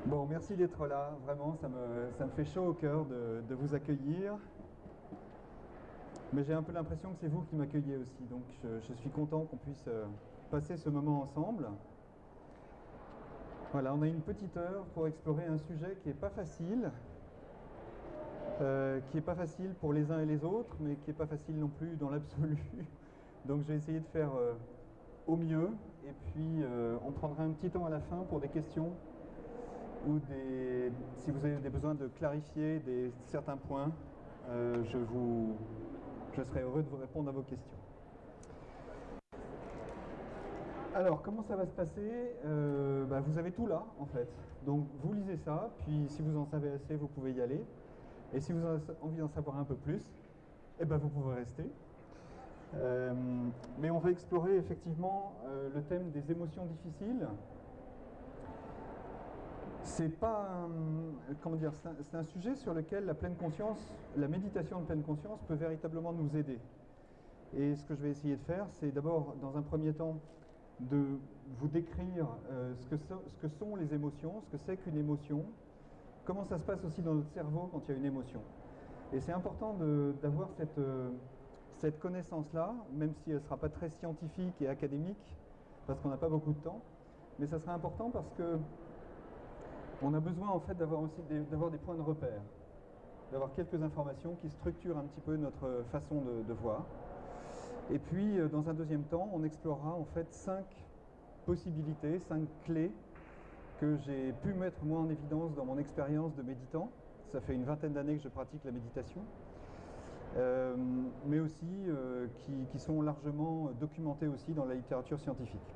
Bon, merci d'être là, vraiment, ça me fait chaud au cœur de vous accueillir. Mais j'ai un peu l'impression que c'est vous qui m'accueillez aussi, donc je suis content qu'on puisse passer ce moment ensemble. Voilà, on a une petite heure pour explorer un sujet qui est pas facile pour les uns et les autres, mais qui est pas facile non plus dans l'absolu. Donc je vais essayer de faire au mieux, et puis on prendra un petit temps à la fin pour des questions ou si vous avez des besoins de clarifier certains points, je serai heureux de vous répondre à vos questions. Alors, comment ça va se passer? Vous avez tout là, en fait. Donc, vous lisez ça, puis si vous en savez assez, vous pouvez y aller. Et si vous avez envie d'en savoir un peu plus, vous pouvez rester. Mais on va explorer effectivement le thème des émotions difficiles. C'est pas comment dire, c'est un sujet sur lequel la pleine conscience, la méditation de pleine conscience peut véritablement nous aider. Et ce que je vais essayer de faire, c'est d'abord, dans un premier temps, de vous décrire ce que sont les émotions, ce que c'est qu'une émotion, comment ça se passe aussi dans notre cerveau quand il y a une émotion. Et c'est important d'avoir cette connaissance-là, même si elle ne sera pas très scientifique et académique, parce qu'on n'a pas beaucoup de temps, mais ça sera important parce que on a besoin en fait d'avoir aussi d'avoir des points de repère, d'avoir quelques informations qui structurent un petit peu notre façon de voir. Et puis, dans un deuxième temps, on explorera en fait 5 possibilités, 5 clés que j'ai pu mettre moi en évidence dans mon expérience de méditant. Ça fait une vingtaine d'années que je pratique la méditation, mais aussi qui sont largement documentées aussi dans la littérature scientifique.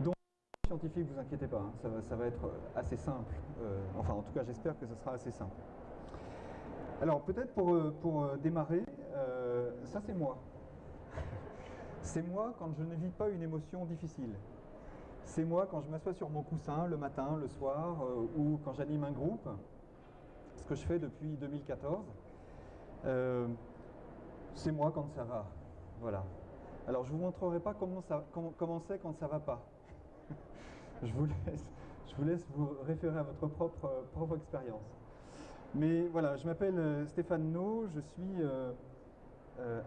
Donc, scientifique, vous inquiétez pas, hein, ça va être assez simple. Enfin, en tout cas, j'espère que ça sera assez simple. Alors, peut-être pour démarrer, ça c'est moi. C'est moi quand je ne vis pas une émotion difficile. C'est moi quand je m'assois sur mon coussin le matin, le soir, ou quand j'anime un groupe, ce que je fais depuis 2014. C'est moi quand ça va. Voilà. Alors je ne vous montrerai pas comment c'est quand ça ne va pas. je, vous laisse vous référer à votre propre expérience. Mais voilà, je m'appelle Stéphane No, je suis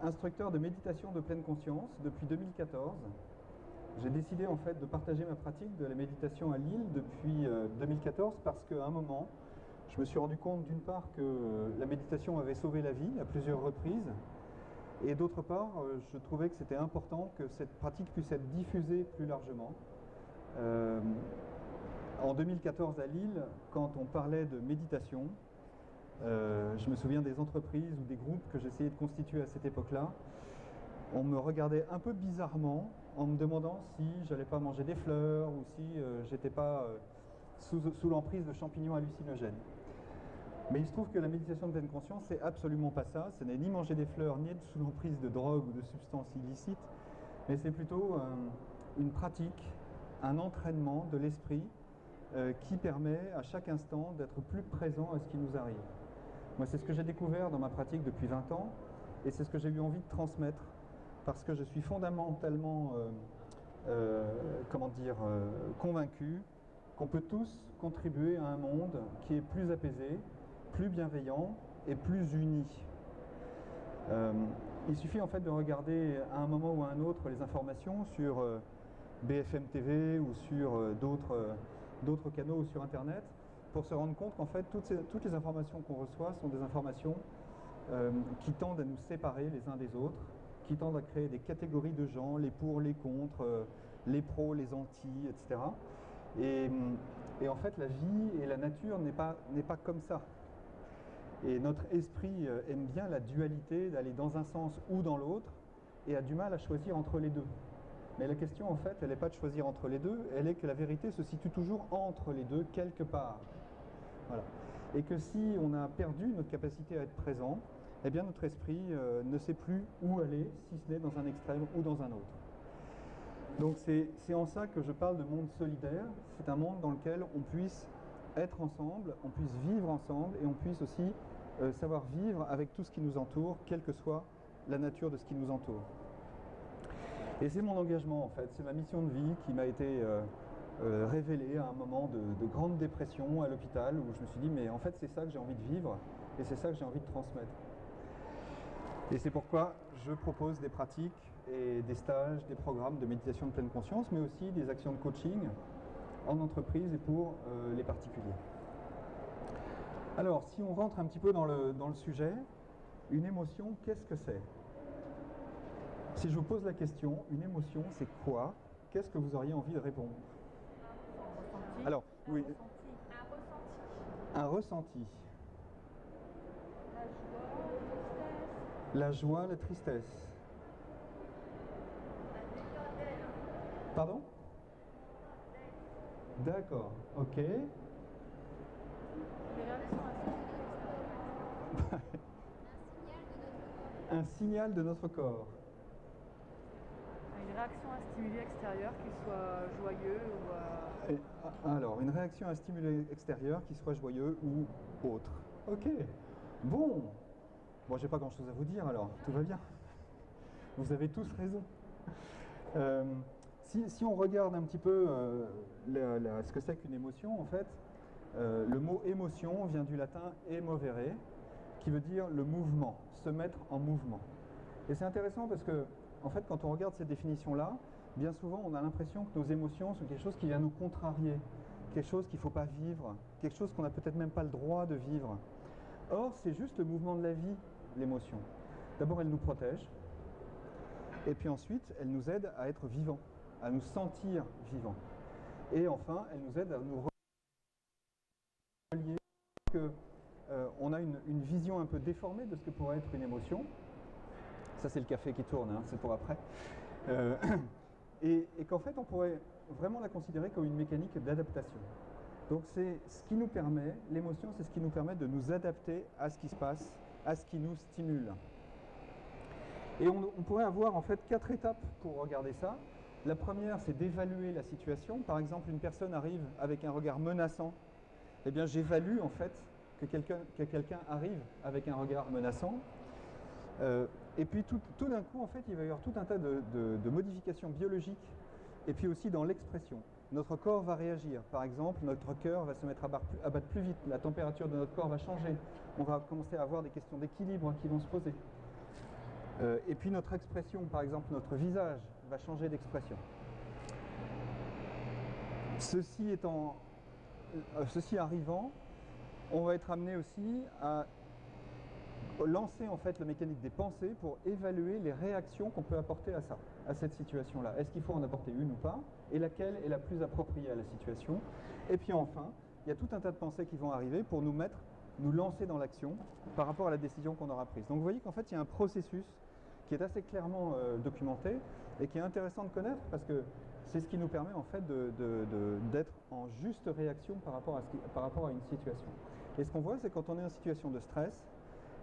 instructeur de méditation de pleine conscience depuis 2014. J'ai décidé en fait de partager ma pratique de la méditation à Lille depuis 2014 parce qu'à un moment, je me suis rendu compte d'une part que la méditation avait sauvé la vie à plusieurs reprises et d'autre part, je trouvais que c'était important que cette pratique puisse être diffusée plus largement. En 2014 à Lille, quand on parlait de méditation, je me souviens des entreprises ou des groupes que j'essayais de constituer à cette époque-là, on me regardait un peu bizarrement en me demandant si j'allais pas manger des fleurs ou si j'étais pas sous l'emprise de champignons hallucinogènes. Mais il se trouve que la méditation de pleine conscience, c'est absolument pas ça. Ce n'est ni manger des fleurs, ni être sous l'emprise de drogue ou de substances illicites, mais c'est plutôt une pratique, un entraînement de l'esprit qui permet à chaque instant d'être plus présent à ce qui nous arrive. Moi, c'est ce que j'ai découvert dans ma pratique depuis 20 ans, et c'est ce que j'ai eu envie de transmettre, parce que je suis fondamentalement, convaincu qu'on peut tous contribuer à un monde qui est plus apaisé, plus bienveillant et plus uni. Il suffit en fait de regarder à un moment ou à un autre les informations sur BFM TV ou sur d'autres canaux ou sur Internet pour se rendre compte qu'en fait toutes les informations qu'on reçoit sont des informations qui tendent à nous séparer les uns des autres, qui tendent à créer des catégories de gens, les pour, les contre, les pros, les anti, etc. Et en fait, la vie et la nature n'est pas comme ça. Et notre esprit aime bien la dualité, d'aller dans un sens ou dans l'autre, et a du mal à choisir entre les deux. Mais la question, en fait, elle n'est pas de choisir entre les deux, elle est que la vérité se situe toujours entre les deux, quelque part. Voilà. Et que si on a perdu notre capacité à être présent, eh bien notre esprit ne sait plus où aller, si ce n'est dans un extrême ou dans un autre. Donc c'est en ça que je parle de monde solidaire. C'est un monde dans lequel on puisse être ensemble, on puisse vivre ensemble et on puisse aussi savoir vivre avec tout ce qui nous entoure, quelle que soit la nature de ce qui nous entoure. Et c'est mon engagement en fait, c'est ma mission de vie qui m'a été révélé à un moment de grande dépression à l'hôpital où je me suis dit mais en fait c'est ça que j'ai envie de vivre et c'est ça que j'ai envie de transmettre. Et c'est pourquoi je propose des pratiques et des stages, des programmes de méditation de pleine conscience, mais aussi des actions de coaching en entreprise et pour les particuliers. Alors, si on rentre un petit peu dans le sujet, une émotion, qu'est-ce que c'est? Si je vous pose la question, une émotion, c'est quoi? Qu'est-ce que vous auriez envie de répondre? Ressenti. Alors, oui. Un ressenti. Un ressenti. La joie, La joie, la tristesse. la tristesse. Un état d'être. Pardon? D'accord, ok. Une réaction à ce qui Un signal de notre corps. Une réaction à un stimuli extérieur, qu'il soit joyeux ou... Alors, une réaction à un stimulé extérieur qui soit joyeux ou autre. Ok. Bon. Bon, j'ai pas grand-chose à vous dire alors. Tout va bien. Vous avez tous raison. Si on regarde un petit peu ce que c'est qu'une émotion, en fait, le mot émotion vient du latin emovere, qui veut dire le mouvement, se mettre en mouvement. Et c'est intéressant parce que, en fait, quand on regarde cette définition-là, bien souvent, on a l'impression que nos émotions sont quelque chose qui vient nous contrarier, quelque chose qu'il ne faut pas vivre, quelque chose qu'on n'a peut-être même pas le droit de vivre. Or, c'est juste le mouvement de la vie, l'émotion. D'abord, elle nous protège, et puis ensuite, elle nous aide à être vivants, à nous sentir vivants. Et enfin, elle nous aide à nous relier, que on a une vision un peu déformée de ce que pourrait être une émotion. Ça, c'est le café qui tourne, hein, c'est pour après. Et qu'en fait, on pourrait vraiment la considérer comme une mécanique d'adaptation. Donc, c'est ce qui nous permet, l'émotion, c'est ce qui nous permet de nous adapter à ce qui se passe, à ce qui nous stimule. Et on pourrait avoir en fait 4 étapes pour regarder ça. La première, c'est d'évaluer la situation. Par exemple, une personne arrive avec un regard menaçant. Eh bien, j'évalue en fait que quelqu'un arrive avec un regard menaçant. Et puis tout d'un coup, en fait, il va y avoir tout un tas de modifications biologiques et puis aussi dans l'expression. Notre corps va réagir. Par exemple, notre cœur va se mettre à battre plus vite. La température de notre corps va changer. On va commencer à avoir des questions d'équilibre qui vont se poser. Et puis notre expression, par exemple, notre visage va changer d'expression. Ceci arrivant, on va être amené aussi à lancer en fait la mécanique des pensées pour évaluer les réactions qu'on peut apporter à ça, à cette situation-là. Est-ce qu'il faut en apporter une ou pas? Et laquelle est la plus appropriée à la situation? Et puis enfin, il y a tout un tas de pensées qui vont arriver pour nous lancer dans l'action par rapport à la décision qu'on aura prise. Donc vous voyez qu'en fait, il y a un processus qui est assez clairement documenté et qui est intéressant de connaître parce que c'est ce qui nous permet en fait d'être en juste réaction par rapport à une situation. Et ce qu'on voit, c'est quand on est en situation de stress,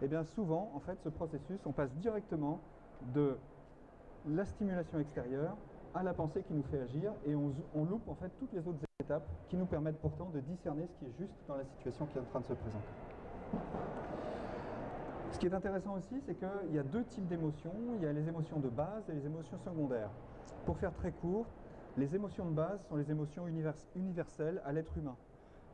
et bien souvent, en fait, ce processus, on passe directement de la stimulation extérieure à la pensée qui nous fait agir et on loupe en fait toutes les autres étapes qui nous permettent pourtant de discerner ce qui est juste dans la situation qui est en train de se présenter. Ce qui est intéressant aussi, c'est qu'il y a 2 types d'émotions. Il y a les émotions de base et les émotions secondaires. Pour faire très court, les émotions de base sont les émotions universelles à l'être humain.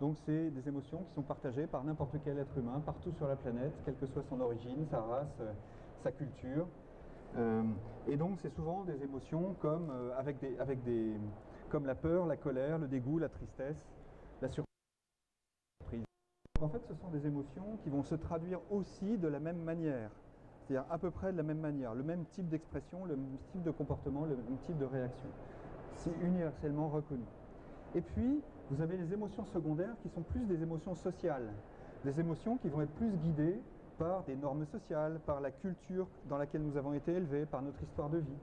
Donc c'est des émotions qui sont partagées par n'importe quel être humain, partout sur la planète, quelle que soit son origine, sa race, sa culture. Et donc c'est souvent des émotions comme, comme la peur, la colère, le dégoût, la tristesse, la surprise. En fait, ce sont des émotions qui vont se traduire aussi de la même manière, c'est-à-dire à peu près de la même manière, le même type d'expression, le même type de comportement, le même type de réaction. C'est universellement reconnu. Et puis, vous avez les émotions secondaires qui sont plus des émotions sociales, des émotions qui vont être plus guidées par des normes sociales, par la culture dans laquelle nous avons été élevés, par notre histoire de vie.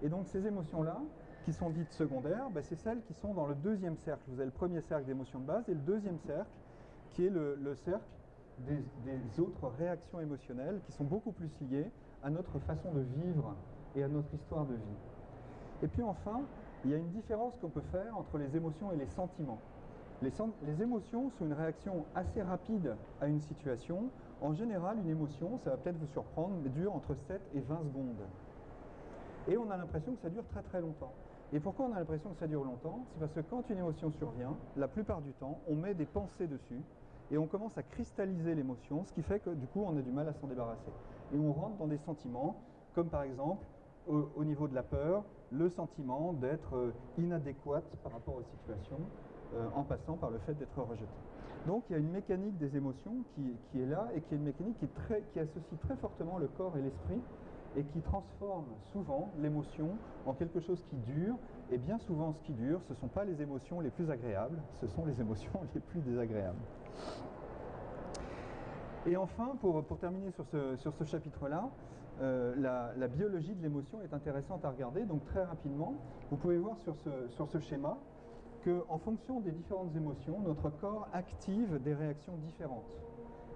Et donc ces émotions-là, qui sont dites secondaires, c'est celles qui sont dans le 2e cercle. Vous avez le 1er cercle d'émotions de base et le 2e cercle qui est le cercle des autres réactions émotionnelles qui sont beaucoup plus liées à notre façon de vivre et à notre histoire de vie. Et puis enfin, il y a une différence qu'on peut faire entre les émotions et les sentiments. Les émotions sont une réaction assez rapide à une situation. En général, une émotion, ça va peut-être vous surprendre, mais dure entre 7 et 20 secondes. Et on a l'impression que ça dure très très longtemps. Et pourquoi on a l'impression que ça dure longtemps? C'est parce que quand une émotion survient, la plupart du temps, on met des pensées dessus et on commence à cristalliser l'émotion, ce qui fait que du coup, on a du mal à s'en débarrasser. Et on rentre dans des sentiments, comme par exemple, au niveau de la peur, le sentiment d'être inadéquate par rapport aux situations, en passant par le fait d'être rejeté. Donc il y a une mécanique des émotions qui est là et qui est une mécanique qui associe très fortement le corps et l'esprit et qui transforme souvent l'émotion en quelque chose qui dure. Et bien souvent, ce qui dure, ce ne sont pas les émotions les plus agréables, ce sont les émotions les plus désagréables. Et enfin, pour terminer sur ce chapitre-là, la biologie de l'émotion est intéressante à regarder. Donc très rapidement, vous pouvez voir sur ce schéma qu'en fonction des différentes émotions, notre corps active des réactions différentes.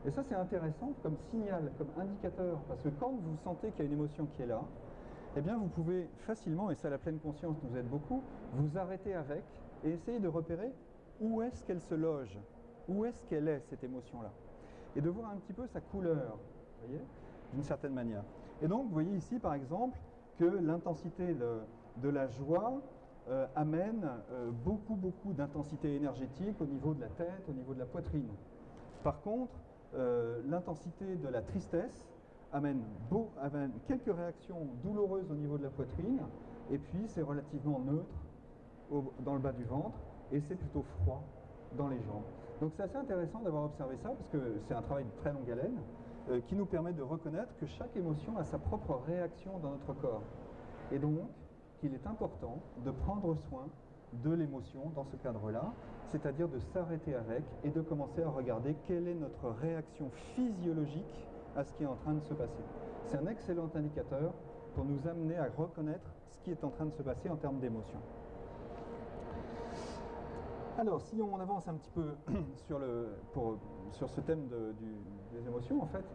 Et ça, c'est intéressant comme signal, comme indicateur, parce que quand vous sentez qu'il y a une émotion qui est là, eh bien, vous pouvez facilement, et ça, la pleine conscience nous aide beaucoup, vous arrêter avec et essayer de repérer où est-ce qu'elle se loge, où est-ce qu'elle est, cette émotion-là, et de voir un petit peu sa couleur, vous voyez, d'une certaine manière. Et donc, vous voyez ici, par exemple, que l'intensité de la joie amène beaucoup d'intensité énergétique au niveau de la tête, au niveau de la poitrine. Par contre, l'intensité de la tristesse amène quelques réactions douloureuses au niveau de la poitrine, et puis c'est relativement neutre dans le bas du ventre, et c'est plutôt froid dans les jambes. Donc c'est assez intéressant d'avoir observé ça, parce que c'est un travail de très longue haleine, qui nous permet de reconnaître que chaque émotion a sa propre réaction dans notre corps. Et donc, qu'il est important de prendre soin de l'émotion dans ce cadre-là, c'est-à-dire de s'arrêter avec et de commencer à regarder quelle est notre réaction physiologique à ce qui est en train de se passer. C'est un excellent indicateur pour nous amener à reconnaître ce qui est en train de se passer en termes d'émotion. Alors, si on avance un petit peu sur ce thème des émotions, en fait,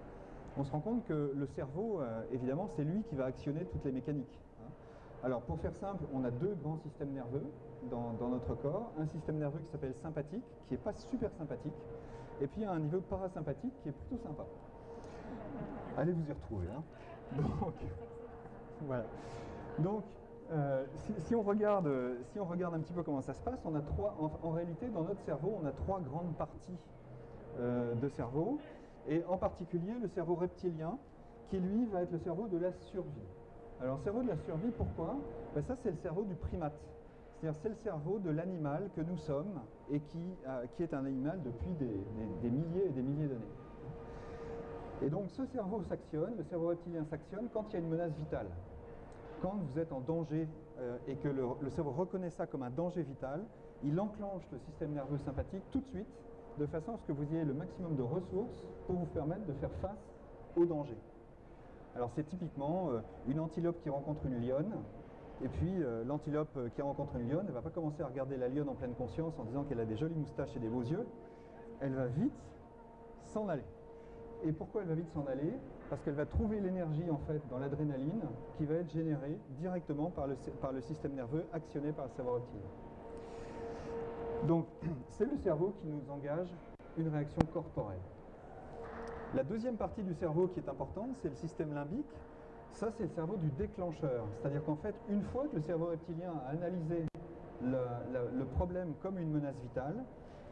on se rend compte que le cerveau, évidemment, c'est lui qui va actionner toutes les mécaniques. Alors, pour faire simple, on a deux grands systèmes nerveux dans notre corps. Un système nerveux qui s'appelle sympathique, qui n'est pas super sympathique, et puis un niveau parasympathique qui est plutôt sympa. Allez vous y retrouver. Donc, voilà. Donc, si on regarde un petit peu comment ça se passe, on a en réalité, dans notre cerveau, on a trois grandes parties de cerveau, et en particulier le cerveau reptilien, qui lui va être le cerveau de la survie. Alors, le cerveau de la survie, pourquoi? Ben, ça, c'est le cerveau du primate. C'est-à-dire, c'est le cerveau de l'animal que nous sommes et qui est un animal depuis des milliers et des milliers d'années. Et donc, ce cerveau s'actionne, le cerveau reptilien s'actionne quand il y a une menace vitale. Quand vous êtes en danger et que le cerveau reconnaît ça comme un danger vital, il enclenche le système nerveux sympathique tout de suite, de façon à ce que vous ayez le maximum de ressources pour vous permettre de faire face au danger. Alors c'est typiquement une antilope qui rencontre une lionne, et puis l'antilope qui rencontre une lionne, elle ne va pas commencer à regarder la lionne en pleine conscience en disant qu'elle a des jolies moustaches et des beaux yeux, elle va vite s'en aller. Et pourquoi elle va vite s'en aller? Parce qu'elle va trouver l'énergie en fait dans l'adrénaline qui va être générée directement par le système nerveux actionné par le cerveau reptilien. Donc c'est le cerveau qui nous engage une réaction corporelle. La deuxième partie du cerveau qui est importante, c'est le système limbique. Ça, c'est le cerveau du déclencheur. C'est-à-dire qu'en fait, une fois que le cerveau reptilien a analysé le problème comme une menace vitale,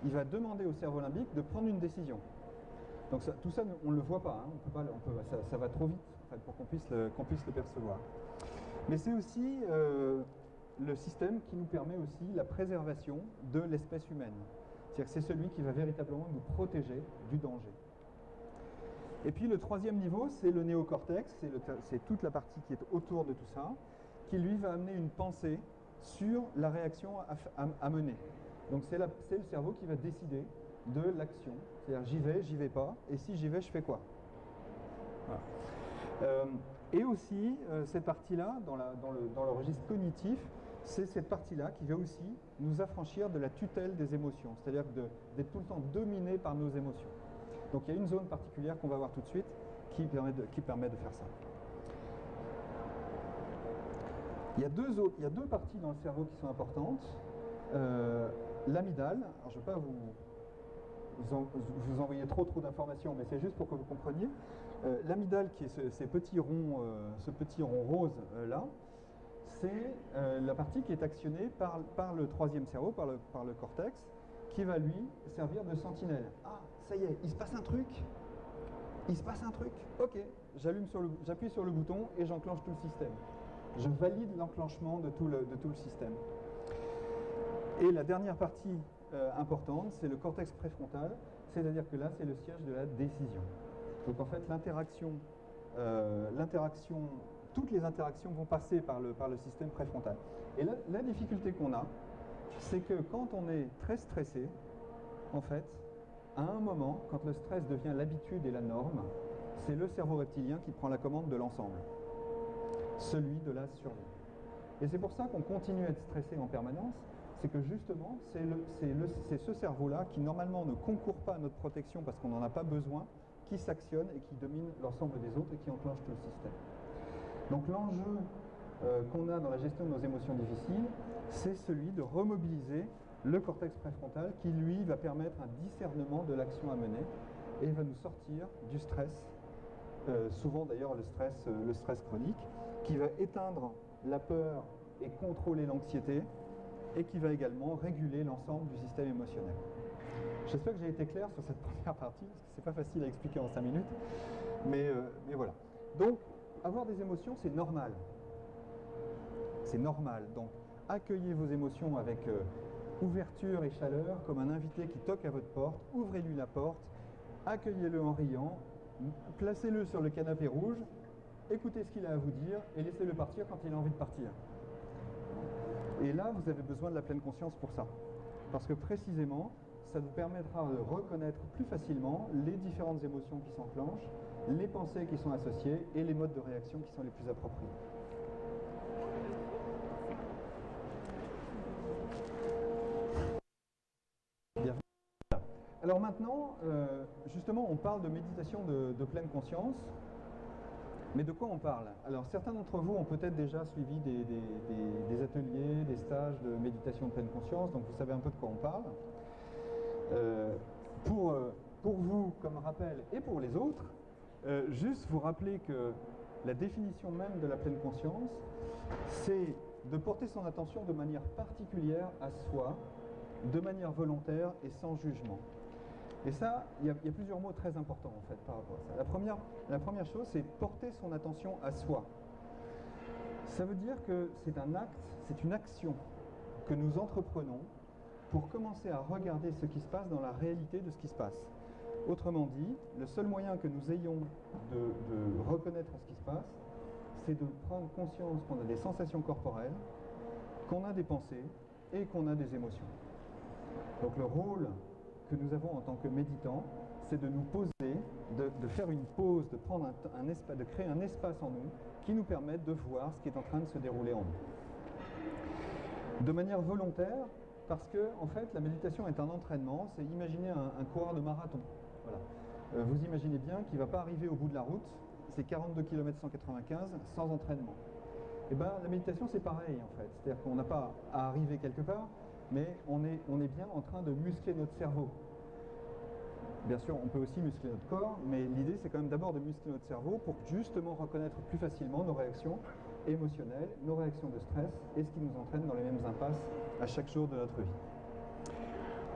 il va demander au cerveau limbique de prendre une décision. Donc ça, tout ça, on ne le voit pas, hein. Ça va trop vite en fait, pour qu'on puisse le percevoir. Mais c'est aussi le système qui nous permet aussi la préservation de l'espèce humaine. C'est-à-dire que c'est celui qui va véritablement nous protéger du danger. Et puis le troisième niveau, c'est le néocortex, c'est toute la partie qui est autour de tout ça, qui lui va amener une pensée sur la réaction à mener. Donc c'est le cerveau qui va décider de l'action. C'est-à-dire j'y vais pas, et si j'y vais, je fais quoi? Voilà. Et aussi, cette partie-là, dans le registre cognitif, c'est cette partie-là qui va aussi nous affranchir de la tutelle des émotions, c'est-à-dire d'être tout le temps dominé par nos émotions. Donc il y a une zone particulière qu'on va voir tout de suite qui permet de faire ça. Il y a deux parties dans le cerveau qui sont importantes. L'amygdale, alors je ne vais pas vous envoyer trop d'informations, mais c'est juste pour que vous compreniez. L'amygdale, qui est ce petit rond rose là, c'est la partie qui est actionnée par le troisième cerveau, par le cortex, qui va lui servir de sentinelle. Ah, ça y est, il se passe un truc. Il se passe un truc. Ok, j'appuie sur le bouton et j'enclenche tout le système. Je valide l'enclenchement de tout le système. Et la dernière partie importante, c'est le cortex préfrontal, c'est-à-dire que là, c'est le siège de la décision. Donc en fait, toutes les interactions vont passer par le système préfrontal. Et là, la difficulté qu'on a, c'est que quand on est très stressé, en fait, à un moment, quand le stress devient l'habitude et la norme, c'est le cerveau reptilien qui prend la commande de l'ensemble, celui de la survie. Et c'est pour ça qu'on continue à être stressé en permanence, c'est que justement, c'est ce cerveau-là qui normalement ne concourt pas à notre protection parce qu'on n'en a pas besoin, qui s'actionne et qui domine l'ensemble des autres et qui enclenche tout le système. Donc l'enjeu qu'on a dans la gestion de nos émotions difficiles, c'est celui de remobiliser le cortex préfrontal qui, lui, va permettre un discernement de l'action à mener et va nous sortir du stress, souvent d'ailleurs le stress chronique, qui va éteindre la peur et contrôler l'anxiété et qui va également réguler l'ensemble du système émotionnel. J'espère que j'ai été clair sur cette première partie, parce que c'est pas facile à expliquer en 5 minutes, mais voilà. Donc, avoir des émotions, c'est normal. C'est normal. Donc, accueillez vos émotions avec ouverture et chaleur, comme un invité qui toque à votre porte. Ouvrez-lui la porte, accueillez-le en riant, placez-le sur le canapé rouge, écoutez ce qu'il a à vous dire et laissez-le partir quand il a envie de partir. Et là, vous avez besoin de la pleine conscience pour ça. Parce que précisément, ça vous permettra de reconnaître plus facilement les différentes émotions qui s'enclenchent, les pensées qui sont associées et les modes de réaction qui sont les plus appropriés. Bien. Alors maintenant, justement, on parle de méditation de pleine conscience. Mais de quoi on parle? Alors certains d'entre vous ont peut-être déjà suivi des ateliers, des stages de méditation de pleine conscience, donc vous savez un peu de quoi on parle. Pour vous, comme rappel, et pour les autres, juste vous rappeler que la définition même de la pleine conscience, c'est de porter son attention de manière particulière à soi, de manière volontaire et sans jugement. Et ça, il y a plusieurs mots très importants en fait par rapport à ça. La première chose, c'est porter son attention à soi. Ça veut dire que c'est un acte, c'est une action que nous entreprenons pour commencer à regarder ce qui se passe dans la réalité de ce qui se passe. Autrement dit, le seul moyen que nous ayons de reconnaître ce qui se passe, c'est de prendre conscience qu'on a des sensations corporelles, qu'on a des pensées et qu'on a des émotions. Donc le rôle que nous avons en tant que méditants, c'est de nous poser, de faire une pause, de prendre un espace, de créer un espace en nous qui nous permette de voir ce qui est en train de se dérouler en nous. De manière volontaire, parce que en fait la méditation est un entraînement, c'est imaginer un coureur de marathon. Voilà. Vous imaginez bien qu'il ne va pas arriver au bout de la route, c'est 42 km 195 sans entraînement. Et bien la méditation c'est pareil en fait, c'est-à-dire qu'on n'a pas à arriver quelque part, mais on est bien en train de muscler notre cerveau. Bien sûr, on peut aussi muscler notre corps, mais l'idée c'est quand même d'abord de muscler notre cerveau pour justement reconnaître plus facilement nos réactions émotionnelles, nos réactions de stress et ce qui nous entraîne dans les mêmes impasses à chaque jour de notre vie.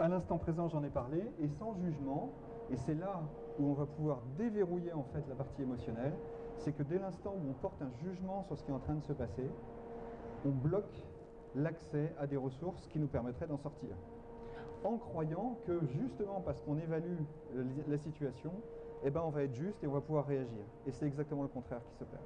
À l'instant présent, j'en ai parlé, et sans jugement, et c'est là où on va pouvoir déverrouiller en fait la partie émotionnelle, c'est que dès l'instant où on porte un jugement sur ce qui est en train de se passer, on bloque l'accès à des ressources qui nous permettraient d'en sortir. En croyant que justement parce qu'on évalue la situation, eh ben on va être juste et on va pouvoir réagir. Et c'est exactement le contraire qui s'opère.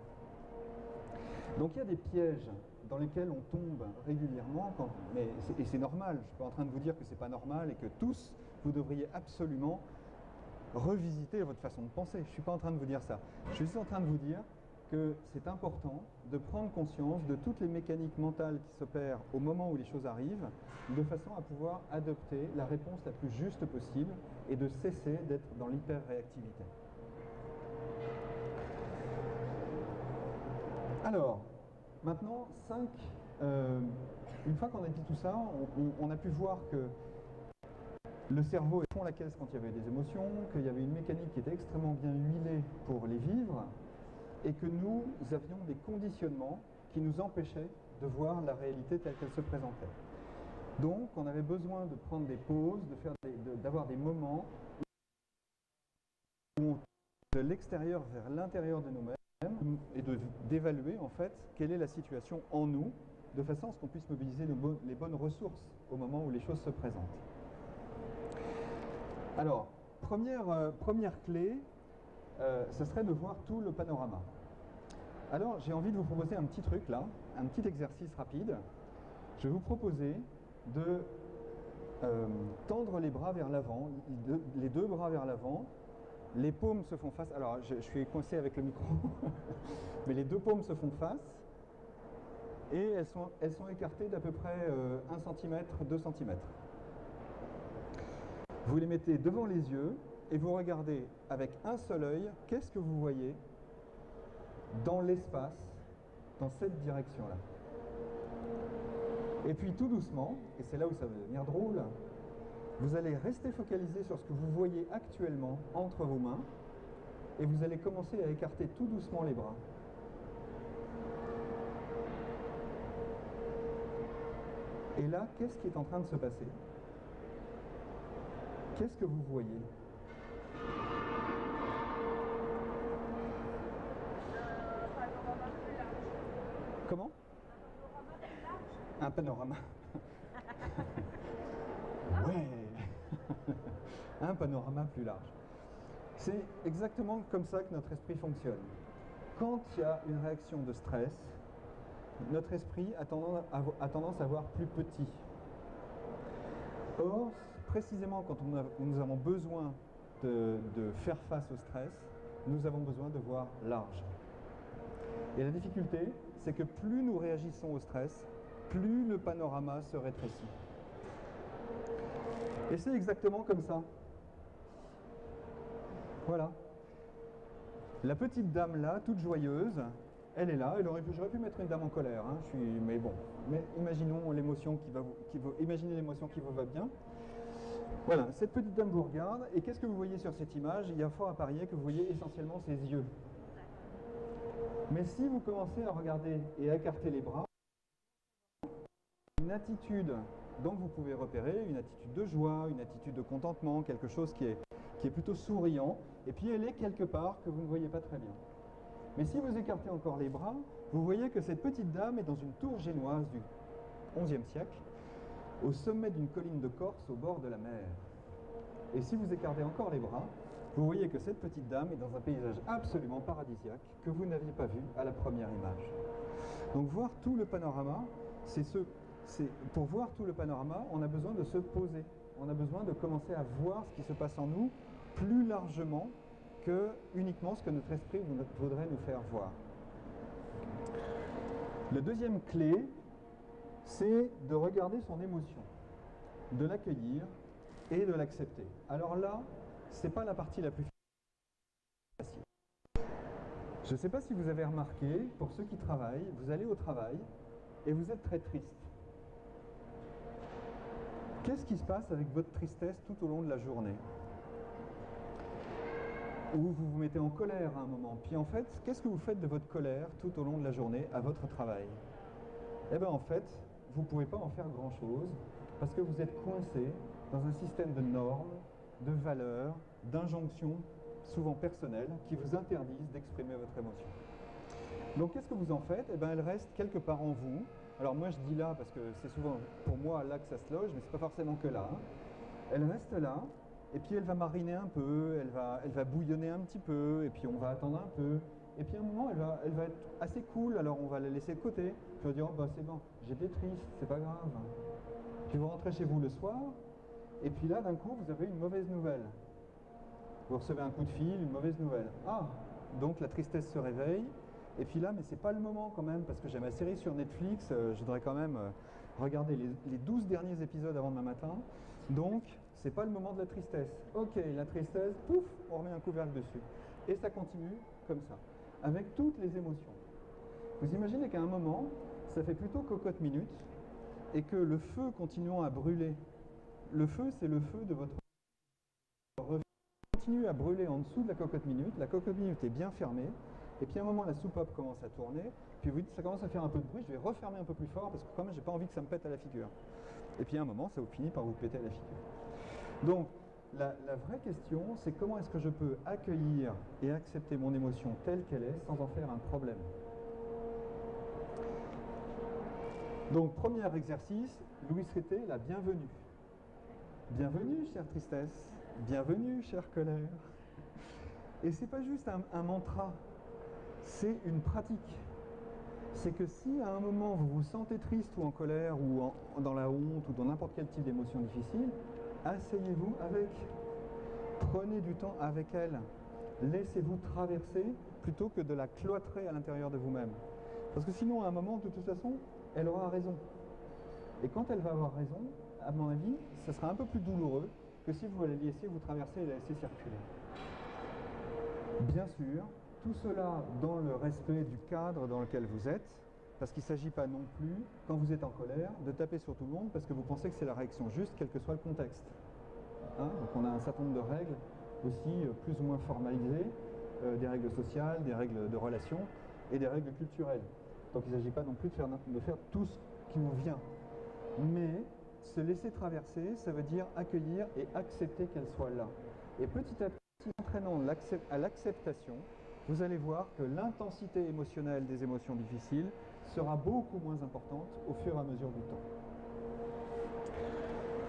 Donc il y a des pièges dans lesquels on tombe régulièrement, et c'est normal, je ne suis pas en train de vous dire que ce n'est pas normal et que tous, vous devriez absolument revisiter votre façon de penser. Je ne suis pas en train de vous dire ça. Je suis juste en train de vous dire que c'est important de prendre conscience de toutes les mécaniques mentales qui s'opèrent au moment où les choses arrivent, de façon à pouvoir adopter la réponse la plus juste possible et de cesser d'être dans l'hyper-réactivité. Alors, maintenant, une fois qu'on a dit tout ça, on a pu voir que le cerveau est fond la caisse quand il y avait des émotions, qu'il y avait une mécanique qui était extrêmement bien huilée pour les vivre, et que nous avions des conditionnements qui nous empêchaient de voir la réalité telle qu'elle se présentait. Donc, on avait besoin de prendre des pauses, d'avoir des moments où on de l'extérieur vers l'intérieur de nous-mêmes et d'évaluer en fait quelle est la situation en nous, de façon à ce qu'on puisse mobiliser les bonnes ressources au moment où les choses se présentent. Alors, première clé, ce serait de voir tout le panorama. Alors, j'ai envie de vous proposer un petit truc là, un petit exercice rapide. Je vais vous proposer de tendre les bras vers l'avant, les deux bras vers l'avant. Les paumes se font face. Alors, je suis coincé avec le micro, mais les deux paumes se font face et elles sont écartées d'à peu près 1 cm, 2 cm. Vous les mettez devant les yeux et vous regardez avec un seul œil, qu'est-ce que vous voyez dans l'espace, dans cette direction-là. Et puis tout doucement, et c'est là où ça va devenir drôle, vous allez rester focalisé sur ce que vous voyez actuellement entre vos mains et vous allez commencer à écarter tout doucement les bras. Et là, qu'est-ce qui est en train de se passer? Qu'est-ce que vous voyez? Comment? Un panorama. Ouais. Un panorama plus large. C'est exactement comme ça que notre esprit fonctionne. Quand il y a une réaction de stress, notre esprit a tendance à voir plus petit. Or, précisément quand nous avons besoin de faire face au stress, nous avons besoin de voir large. Et la difficulté, c'est que plus nous réagissons au stress, plus le panorama se rétrécit. Et c'est exactement comme ça. Voilà. La petite dame là, toute joyeuse, elle est là. J'aurais pu mettre une dame en colère, hein, mais bon. Mais imaginons l'émotion imaginez l'émotion qui vous va bien. Voilà, cette petite dame vous regarde, et qu'est-ce que vous voyez sur cette image? Il y a fort à parier que vous voyez essentiellement ses yeux. Mais si vous commencez à regarder et à écarter les bras, une attitude, donc vous pouvez repérer une attitude de joie, une attitude de contentement, quelque chose qui est plutôt souriant, et puis elle est quelque part que vous ne voyez pas très bien. Mais si vous écartez encore les bras, vous voyez que cette petite dame est dans une tour génoise du XIe siècle, au sommet d'une colline de Corse au bord de la mer. Et si vous écartez encore les bras, vous voyez que cette petite dame est dans un paysage absolument paradisiaque que vous n'aviez pas vu à la première image. Donc voir tout le panorama, pour voir tout le panorama, on a besoin de se poser. On a besoin de commencer à voir ce qui se passe en nous plus largement que uniquement ce que notre esprit voudrait nous faire voir. La deuxième clé, c'est de regarder son émotion, de l'accueillir et de l'accepter. Alors là, c'est pas la partie la plus facile. Je ne sais pas si vous avez remarqué, pour ceux qui travaillent, vous allez au travail et vous êtes très triste. Qu'est-ce qui se passe avec votre tristesse tout au long de la journée? Ou vous vous mettez en colère à un moment. Puis en fait, qu'est-ce que vous faites de votre colère tout au long de la journée à votre travail? Eh bien en fait, vous ne pouvez pas en faire grand-chose parce que vous êtes coincé dans un système de normes, de valeurs, d'injonctions, souvent personnelles, qui vous interdisent d'exprimer votre émotion. Donc qu'est-ce que vous en faites? Eh bien elle reste quelque part en vous. Alors moi je dis là parce que c'est souvent pour moi là que ça se loge, mais c'est pas forcément que là. Elle reste là, et puis elle va mariner un peu, elle va bouillonner un petit peu, et puis on va attendre un peu. Et puis à un moment, elle va être assez cool, alors on va la laisser de côté. Puis on va dire, oh bah c'est bon, j'étais triste, c'est pas grave. Puis vous rentrez chez vous le soir, et puis là d'un coup, vous avez une mauvaise nouvelle. Vous recevez un coup de fil, une mauvaise nouvelle. Ah, donc la tristesse se réveille. Et puis là, mais c'est pas le moment quand même, parce que j'ai ma série sur Netflix, je voudrais quand même regarder les 12 derniers épisodes avant demain matin. Donc, c'est pas le moment de la tristesse. Ok, la tristesse, pouf, on remet un couvercle dessus. Et ça continue comme ça, avec toutes les émotions. Vous imaginez qu'à un moment, ça fait plutôt cocotte minute, et que le feu continuant à brûler, le feu, c'est le feu de votre reflet, continue à brûler en dessous de la cocotte minute est bien fermée, Et puis à un moment, la soupape commence à tourner, puis vous dites, ça commence à faire un peu de bruit, je vais refermer un peu plus fort, parce que quand même, j'ai pas envie que ça me pète à la figure. Et puis à un moment, ça vous finit par vous péter à la figure. Donc, la vraie question, c'est comment est-ce que je peux accueillir et accepter mon émotion telle qu'elle est, sans en faire un problème. Donc, premier exercice, Louis Rété, la bienvenue. Bienvenue, chère tristesse. Bienvenue, chère colère. Et c'est pas juste un mantra, c'est une pratique. C'est que si à un moment vous vous sentez triste ou en colère ou dans la honte ou dans n'importe quel type d'émotion difficile, asseyez-vous avec. Prenez du temps avec elle. Laissez-vous traverser plutôt que de la cloîtrer à l'intérieur de vous-même. Parce que sinon, à un moment, de toute façon, elle aura raison. Et quand elle va avoir raison, à mon avis, ça sera un peu plus douloureux que si vous la laissiez vous traverser et la laisser circuler. Bien sûr, tout cela dans le respect du cadre dans lequel vous êtes, parce qu'il ne s'agit pas non plus, quand vous êtes en colère, de taper sur tout le monde parce que vous pensez que c'est la réaction juste, quel que soit le contexte. Hein, donc on a un certain nombre de règles aussi plus ou moins formalisées, des règles sociales, des règles de relations et des règles culturelles. Donc il ne s'agit pas non plus de faire tout ce qui vous vient. Mais se laisser traverser, ça veut dire accueillir et accepter qu'elle soit là. Et petit à petit, entraînant à l'acceptation, vous allez voir que l'intensité émotionnelle des émotions difficiles sera beaucoup moins importante au fur et à mesure du temps.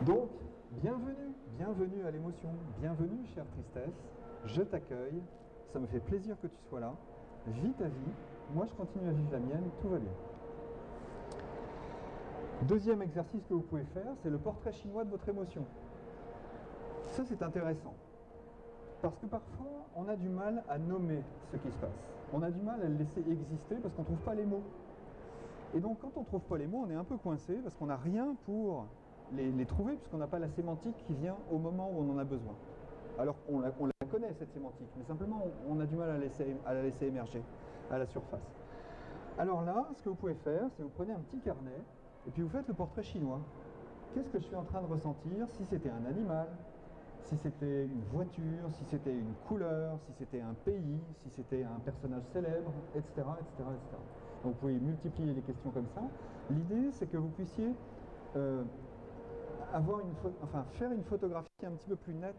Donc, bienvenue à l'émotion, bienvenue chère tristesse, je t'accueille, ça me fait plaisir que tu sois là, vis ta vie, moi je continue à vivre la mienne, tout va bien. Deuxième exercice que vous pouvez faire, c'est le portrait chinois de votre émotion. Ça c'est intéressant, parce que parfois on a du mal à nommer ce qui se passe, on a du mal à le laisser exister parce qu'on ne trouve pas les mots. Et donc quand on ne trouve pas les mots, on est un peu coincé parce qu'on n'a rien pour les trouver, puisqu'on n'a pas la sémantique qui vient au moment où on en a besoin. Alors on la connaît cette sémantique, mais simplement on a du mal à la laisser émerger à la surface. Alors là, ce que vous pouvez faire, c'est vous prenez un petit carnet et puis vous faites le portrait chinois. Qu'est-ce que je suis en train de ressentir si c'était un animal, si c'était une voiture, si c'était une couleur, si c'était un pays, si c'était un personnage célèbre, etc., etc., etc. Donc vous pouvez multiplier les questions comme ça. L'idée, c'est que vous puissiez faire une photographie un petit peu plus nette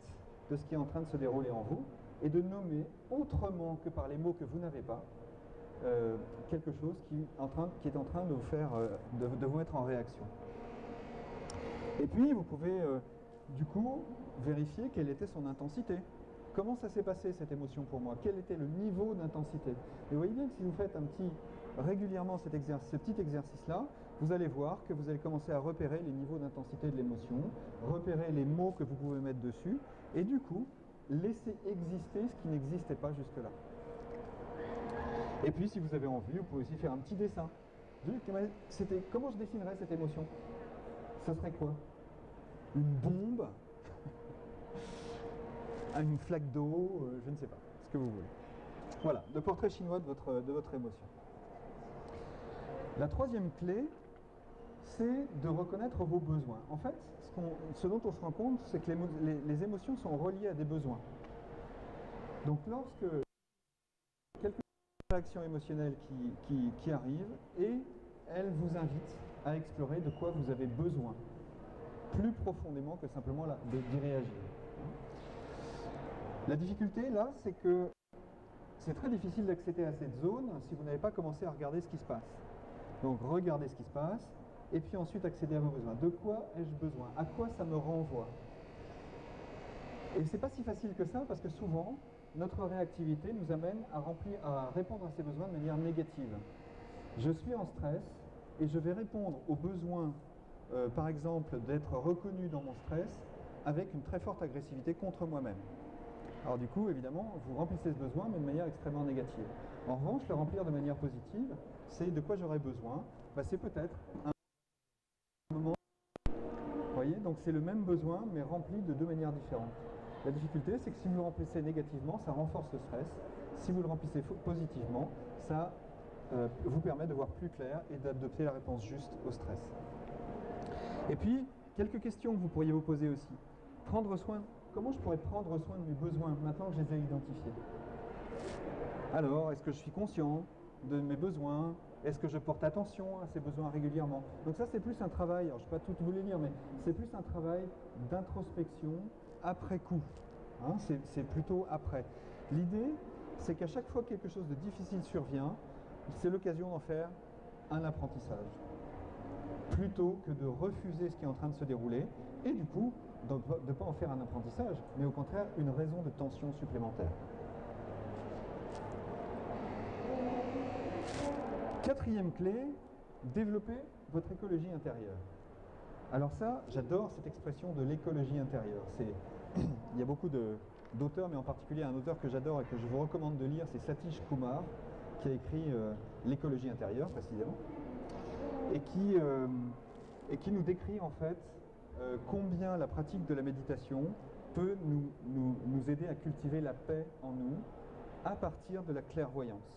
de ce qui est en train de se dérouler en vous et de nommer autrement que par les mots que vous n'avez pas quelque chose qui est en train de vous faire de vous mettre en réaction. Et puis vous pouvez du coup vérifier quelle était son intensité. Comment ça s'est passé cette émotion pour moi? Quel était le niveau d'intensité? Et vous voyez bien que si vous faites régulièrement ce petit exercice-là, vous allez voir que vous allez commencer à repérer les niveaux d'intensité de l'émotion, repérer les mots que vous pouvez mettre dessus, et du coup, laisser exister ce qui n'existait pas jusque-là. Et puis, si vous avez envie, vous pouvez aussi faire un petit dessin. Comment je dessinerais cette émotion? Ça serait quoi? Une bombe? Une flaque d'eau? Je ne sais pas, ce que vous voulez. Voilà, le portrait chinois de votre émotion. La troisième clé, c'est de reconnaître vos besoins. En fait, ce dont on se rend compte, c'est que les émotions sont reliées à des besoins. Donc lorsque quelque réaction émotionnelle qui arrive, et elle vous invite à explorer de quoi vous avez besoin, plus profondément que simplement d'y réagir. La difficulté là, c'est que c'est très difficile d'accéder à cette zone si vous n'avez pas commencé à regarder ce qui se passe. Donc regardez ce qui se passe, et puis ensuite accéder à vos besoins. De quoi ai-je besoin? À quoi ça me renvoie? Et c'est pas si facile que ça, parce que souvent, notre réactivité nous amène à répondre à ces besoins de manière négative. Je suis en stress, et je vais répondre aux besoins, par exemple, d'être reconnu dans mon stress, avec une très forte agressivité contre moi-même. Alors du coup, évidemment, vous remplissez ce besoin, mais de manière extrêmement négative. En revanche, le remplir de manière positive, c'est de quoi j'aurais besoin, c'est peut-être un moment, vous voyez, donc c'est le même besoin, mais rempli de deux manières différentes. La difficulté, c'est que si vous le remplissez négativement, ça renforce le stress. Si vous le remplissez positivement, ça vous permet de voir plus clair et d'adopter la réponse juste au stress. Et puis, quelques questions que vous pourriez vous poser aussi. Comment je pourrais prendre soin de mes besoins maintenant que je les ai identifiés? Alors, est-ce que je suis conscient de mes besoins? Est-ce que je porte attention à ces besoins régulièrement? Donc ça, c'est plus un travail, alors je ne vais pas tout vous les lire, mais c'est plus un travail d'introspection après coup. Hein, c'est plutôt après. L'idée, c'est qu'à chaque fois que quelque chose de difficile survient, c'est l'occasion d'en faire un apprentissage. Plutôt que de refuser ce qui est en train de se dérouler, et du coup, de ne pas en faire un apprentissage, mais au contraire, une raison de tension supplémentaire. Quatrième clé, développer votre écologie intérieure. Alors ça, j'adore cette expression de l'écologie intérieure. Il y a beaucoup d'auteurs, mais en particulier un auteur que j'adore et que je vous recommande de lire, c'est Satish Kumar, qui a écrit l'écologie intérieure précisément, et qui nous décrit en fait combien la pratique de la méditation peut nous aider à cultiver la paix en nous à partir de la clairvoyance.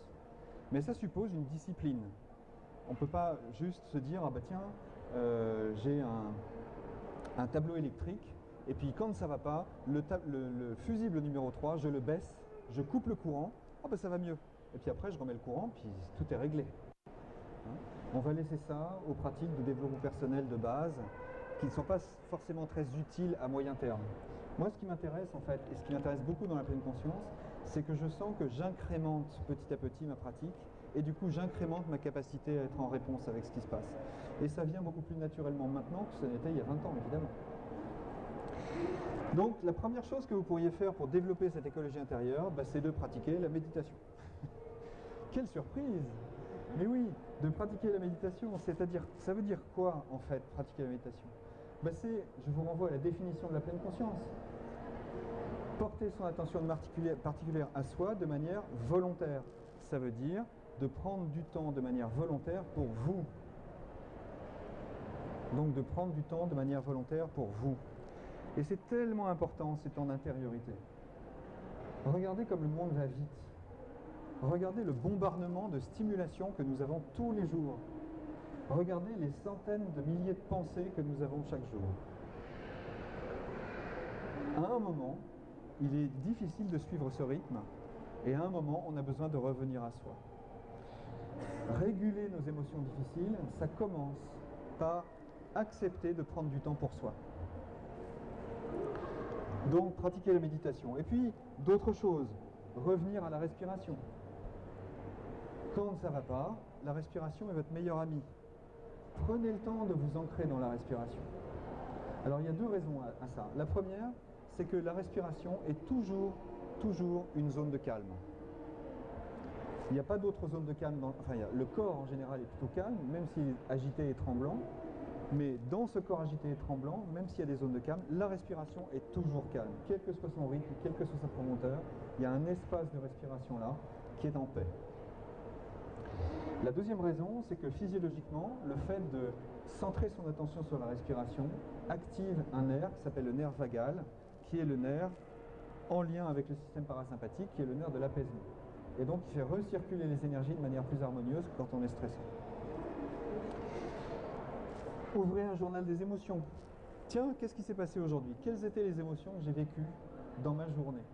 Mais ça suppose une discipline. On ne peut pas juste se dire, ah bah tiens, j'ai un tableau électrique, et puis quand ça ne va pas, le fusible numéro 3, je le baisse, je coupe le courant, ah bah ça va mieux. Et puis après, je remets le courant, puis tout est réglé. Hein? On va laisser ça aux pratiques de développement personnel de base, qui ne sont pas forcément très utiles à moyen terme. Moi, ce qui m'intéresse en fait, et ce qui m'intéresse beaucoup dans la pleine conscience, c'est que je sens que j'incrémente petit à petit ma pratique, et du coup j'incrémente ma capacité à être en réponse avec ce qui se passe. Et ça vient beaucoup plus naturellement maintenant que ce n'était il y a 20 ans, évidemment. Donc la première chose que vous pourriez faire pour développer cette écologie intérieure, bah, c'est de pratiquer la méditation. Quelle surprise! Mais oui, de pratiquer la méditation, c'est-à-dire, ça veut dire quoi en fait, pratiquer la méditation? Ben je vous renvoie à la définition de la pleine conscience. Porter son attention particulière à soi de manière volontaire. Ça veut dire de prendre du temps de manière volontaire pour vous. Donc de prendre du temps de manière volontaire pour vous. Et c'est tellement important, ces temps d'intériorité. Regardez comme le monde va vite. Regardez le bombardement de stimulation que nous avons tous les jours. Regardez les centaines de milliers de pensées que nous avons chaque jour. À un moment, il est difficile de suivre ce rythme, et à un moment, on a besoin de revenir à soi. Réguler nos émotions difficiles, ça commence par accepter de prendre du temps pour soi. Donc, pratiquer la méditation. Et puis, d'autres choses. Revenir à la respiration. Quand ça ne va pas, la respiration est votre meilleur ami. Prenez le temps de vous ancrer dans la respiration. Alors il y a deux raisons à ça. La première, c'est que la respiration est toujours une zone de calme. Il n'y a pas d'autre zone de calme. Le corps en général est plutôt calme, même s'il est agité et tremblant. Mais dans ce corps agité et tremblant, même s'il y a des zones de calme, la respiration est toujours calme. Quel que soit son rythme, quelle que soit sa promonteur, il y a un espace de respiration là qui est en paix. La deuxième raison, c'est que physiologiquement, le fait de centrer son attention sur la respiration active un nerf qui s'appelle le nerf vagal, qui est le nerf en lien avec le système parasympathique, qui est le nerf de l'apaisement. Et donc, il fait recirculer les énergies de manière plus harmonieuse quand on est stressé. Ouvrez un journal des émotions. Tiens, qu'est-ce qui s'est passé aujourd'hui? Quelles étaient les émotions que j'ai vécues dans ma journée?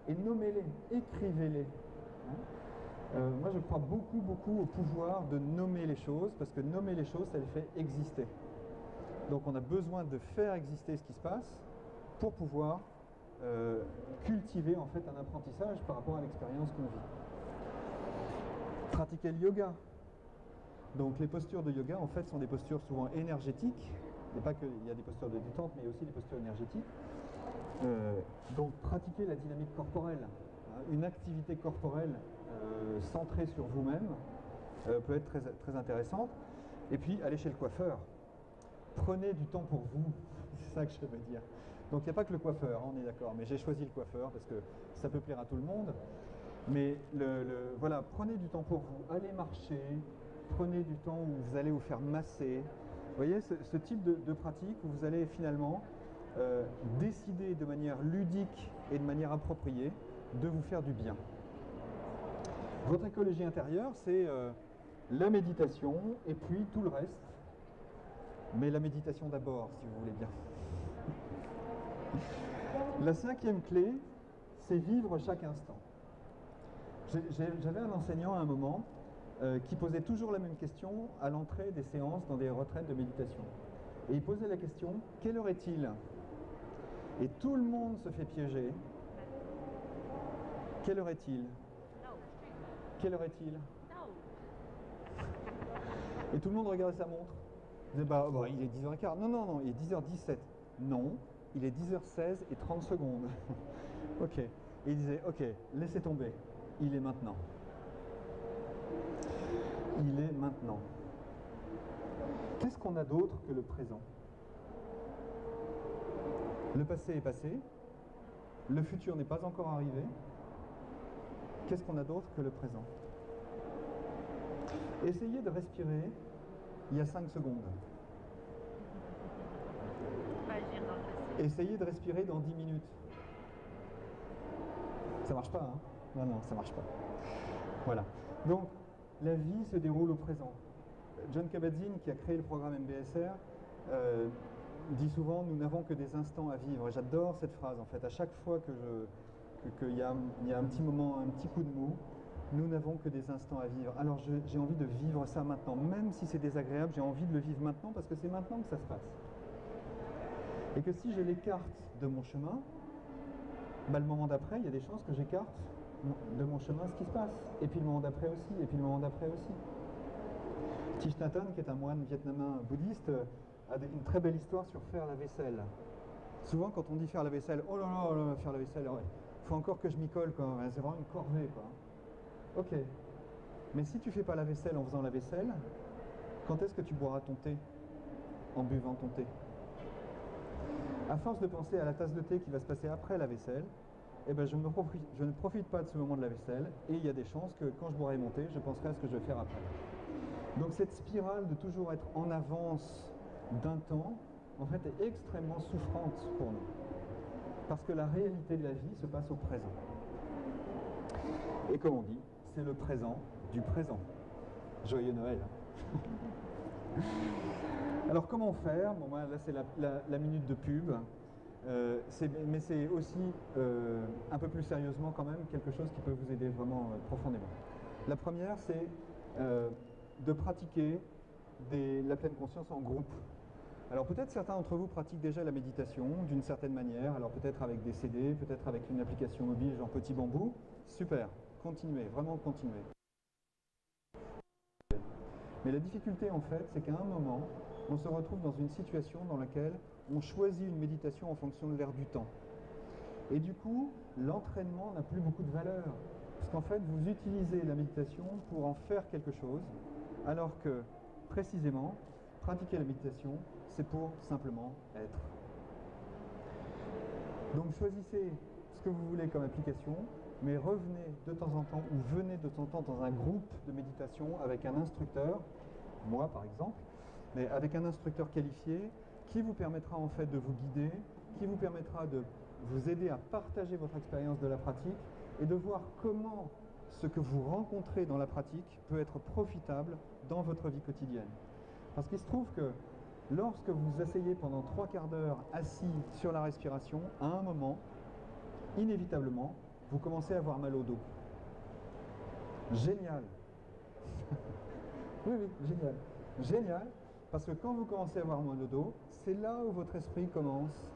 Et nommez-les, écrivez-les. Moi, je crois beaucoup au pouvoir de nommer les choses, parce que nommer les choses, ça les fait exister. Donc, on a besoin de faire exister ce qui se passe pour pouvoir cultiver en fait un apprentissage par rapport à l'expérience qu'on vit. Pratiquer le yoga. Donc, les postures de yoga, en fait, sont des postures souvent énergétiques. Il n'y a pas qu'il y a des postures de détente, mais aussi des postures énergétiques. Donc, pratiquer la dynamique corporelle. Une activité corporelle centrée sur vous-même peut être très intéressante. Et puis, allez chez le coiffeur. Prenez du temps pour vous. C'est ça que je veux dire. Donc, il n'y a pas que le coiffeur, on est d'accord. Mais j'ai choisi le coiffeur parce que ça peut plaire à tout le monde. Mais voilà, prenez du temps pour vous. Allez marcher. Prenez du temps où vous allez vous faire masser. Vous voyez, ce type de pratique où vous allez finalement décider de manière ludique et de manière appropriée de vous faire du bien. Votre écologie intérieure, c'est la méditation et puis tout le reste. Mais la méditation d'abord, si vous voulez bien. La cinquième clé, c'est vivre chaque instant. J'avais un enseignant à un moment qui posait toujours la même question à l'entrée des séances dans des retraites de méditation. Et il posait la question, quelle heure est-il? Et tout le monde se fait piéger. Quelle heure est-il? Quelle heure est-il? Et tout le monde regardait sa montre. Il disait, bah, il est 10h15. Non, non, non, il est 10h17. Non, il est 10h16 et 30 secondes. Ok. Et il disait, ok, laissez tomber. Il est maintenant. Il est maintenant. Qu'est-ce qu'on a d'autre que le présent? Le passé est passé. Le futur n'est pas encore arrivé. Qu'est-ce qu'on a d'autre que le présent? Essayez de respirer il y a 5 secondes. Essayez de respirer dans 10 minutes. Ça marche pas, hein? Non, non, ça marche pas. Voilà. Donc, la vie se déroule au présent. John Kabat-Zinn, qui a créé le programme MBSR, dit souvent, nous n'avons que des instants à vivre. Et j'adore cette phrase, en fait. À chaque fois qu'il y a un petit moment, un petit coup de mou, nous n'avons que des instants à vivre. Alors j'ai envie de vivre ça maintenant. Même si c'est désagréable, j'ai envie de le vivre maintenant parce que c'est maintenant que ça se passe. Et que si je l'écarte de mon chemin, bah, le moment d'après, il y a des chances que j'écarte de mon chemin ce qui se passe. Et puis le moment d'après aussi, et puis le moment d'après aussi. Thich Nhat Hanh, qui est un moine vietnamien bouddhiste, a une très belle histoire sur faire la vaisselle. Souvent, quand on dit faire la vaisselle, oh là là, oh là, faire la vaisselle, il faut encore que je m'y colle, quoi. C'est vraiment une corvée, quoi. Ok. Mais si tu fais pas la vaisselle en faisant la vaisselle, quand est-ce que tu boiras ton thé en buvant ton thé? À force de penser à la tasse de thé qui va se passer après la vaisselle, eh ben je ne profite pas de ce moment de la vaisselle et il y a des chances que quand je boirai mon thé, je penserai à ce que je vais faire après. Donc cette spirale de toujours être en avance d'un temps, en fait, est extrêmement souffrante pour nous. Parce que la réalité de la vie se passe au présent. Et comme on dit, c'est le présent du présent. Joyeux Noël. Alors comment faire? Bon, là c'est la minute de pub. Mais c'est aussi un peu plus sérieusement quand même quelque chose qui peut vous aider vraiment profondément. La première, c'est de pratiquer la pleine conscience en groupe. Alors peut-être certains d'entre vous pratiquent déjà la méditation d'une certaine manière, alors peut-être avec des CD, peut-être avec une application mobile genre Petit Bambou. Super, continuez, vraiment continuez. Mais la difficulté en fait, c'est qu'à un moment, on se retrouve dans une situation dans laquelle on choisit une méditation en fonction de l'air du temps. Et du coup, l'entraînement n'a plus beaucoup de valeur. Parce qu'en fait, vous utilisez la méditation pour en faire quelque chose, alors que, précisément, pratiquer la méditation, c'est pour simplement être. Donc choisissez ce que vous voulez comme application, mais revenez de temps en temps, ou venez de temps en temps dans un groupe de méditation avec un instructeur, moi par exemple, mais avec un instructeur qualifié, qui vous permettra en fait de vous guider, qui vous permettra de vous aider à partager votre expérience de la pratique et de voir comment ce que vous rencontrez dans la pratique peut être profitable dans votre vie quotidienne. Parce qu'il se trouve que lorsque vous vous asseyez pendant 3/4 d'heure assis sur la respiration, à un moment, inévitablement, vous commencez à avoir mal au dos. Génial. Oui, génial. Génial, parce que quand vous commencez à avoir mal au dos, c'est là où votre esprit commence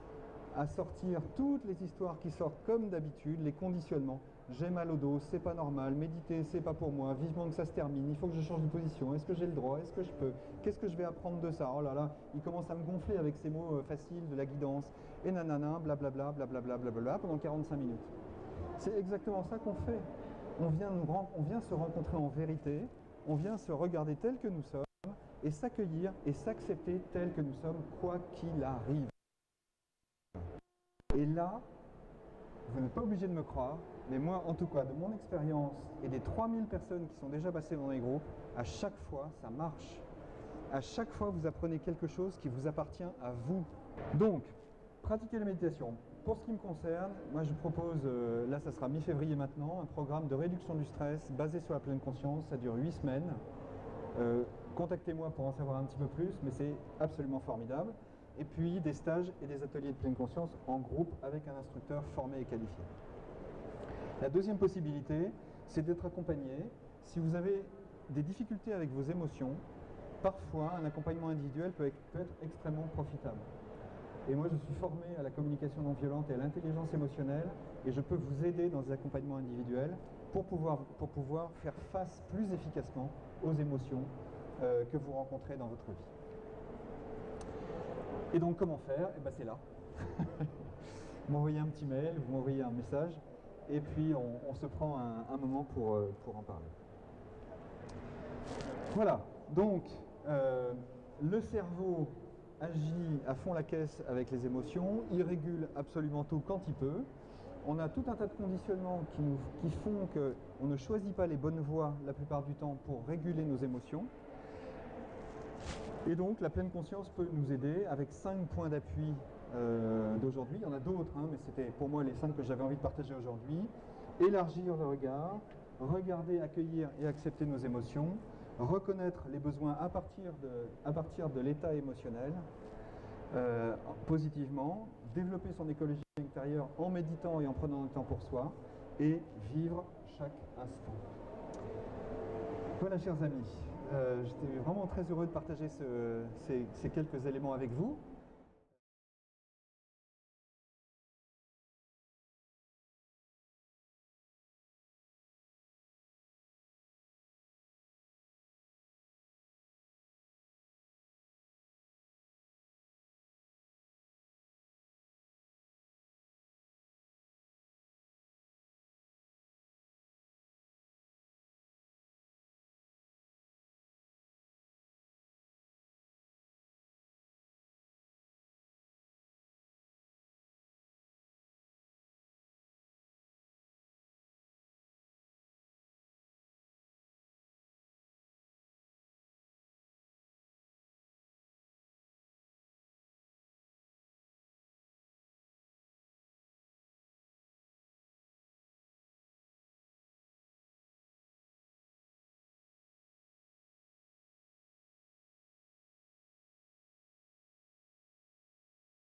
à sortir toutes les histoires qui sortent comme d'habitude, les conditionnements. J'ai mal au dos, c'est pas normal, méditer, c'est pas pour moi, vivement que ça se termine, il faut que je change de position, est-ce que j'ai le droit, est-ce que je peux, qu'est-ce que je vais apprendre de ça? Oh là là, il commence à me gonfler avec ces mots faciles de la guidance, et nanana, blablabla, blablabla, blablabla, pendant 45 minutes. C'est exactement ça qu'on fait. On vient se rencontrer en vérité, on vient se regarder tel que nous sommes, et s'accueillir et s'accepter tel que nous sommes, quoi qu'il arrive. Et là, vous n'êtes pas obligé de me croire, mais moi, en tout cas, de mon expérience et des 3000 personnes qui sont déjà passées dans les groupes, à chaque fois, ça marche. À chaque fois, vous apprenez quelque chose qui vous appartient à vous. Donc, pratiquez la méditation. Pour ce qui me concerne, moi je propose, là ça sera mi-février maintenant, un programme de réduction du stress basé sur la pleine conscience, ça dure 8 semaines. Contactez-moi pour en savoir un petit peu plus, mais c'est absolument formidable. Et puis des stages et des ateliers de pleine conscience en groupe avec un instructeur formé et qualifié. La deuxième possibilité, c'est d'être accompagné. Si vous avez des difficultés avec vos émotions, parfois un accompagnement individuel peut être extrêmement profitable. Et moi je suis formé à la communication non violente et à l'intelligence émotionnelle et je peux vous aider dans des accompagnements individuels pour pouvoir faire face plus efficacement aux émotions que vous rencontrez dans votre vie. Et donc comment faire? Et ben c'est là. Vous m'envoyez un petit mail, vous m'envoyez un message et puis on se prend un moment pour en parler. Voilà, donc le cerveau agit à fond la caisse avec les émotions, il régule absolument tout quand il peut. On a tout un tas de conditionnements qui font qu'on ne choisit pas les bonnes voies la plupart du temps pour réguler nos émotions. Et donc la pleine conscience peut nous aider avec 5 points d'appui d'aujourd'hui. Il y en a d'autres, hein, mais c'était pour moi les 5 que j'avais envie de partager aujourd'hui. Élargir le regard, regarder, accueillir et accepter nos émotions, reconnaître les besoins à partir de l'état émotionnel positivement, développer son écologie intérieure en méditant et en prenant le temps pour soi, et vivre chaque instant. Voilà, chers amis, j'étais vraiment très heureux de partager ces quelques éléments avec vous.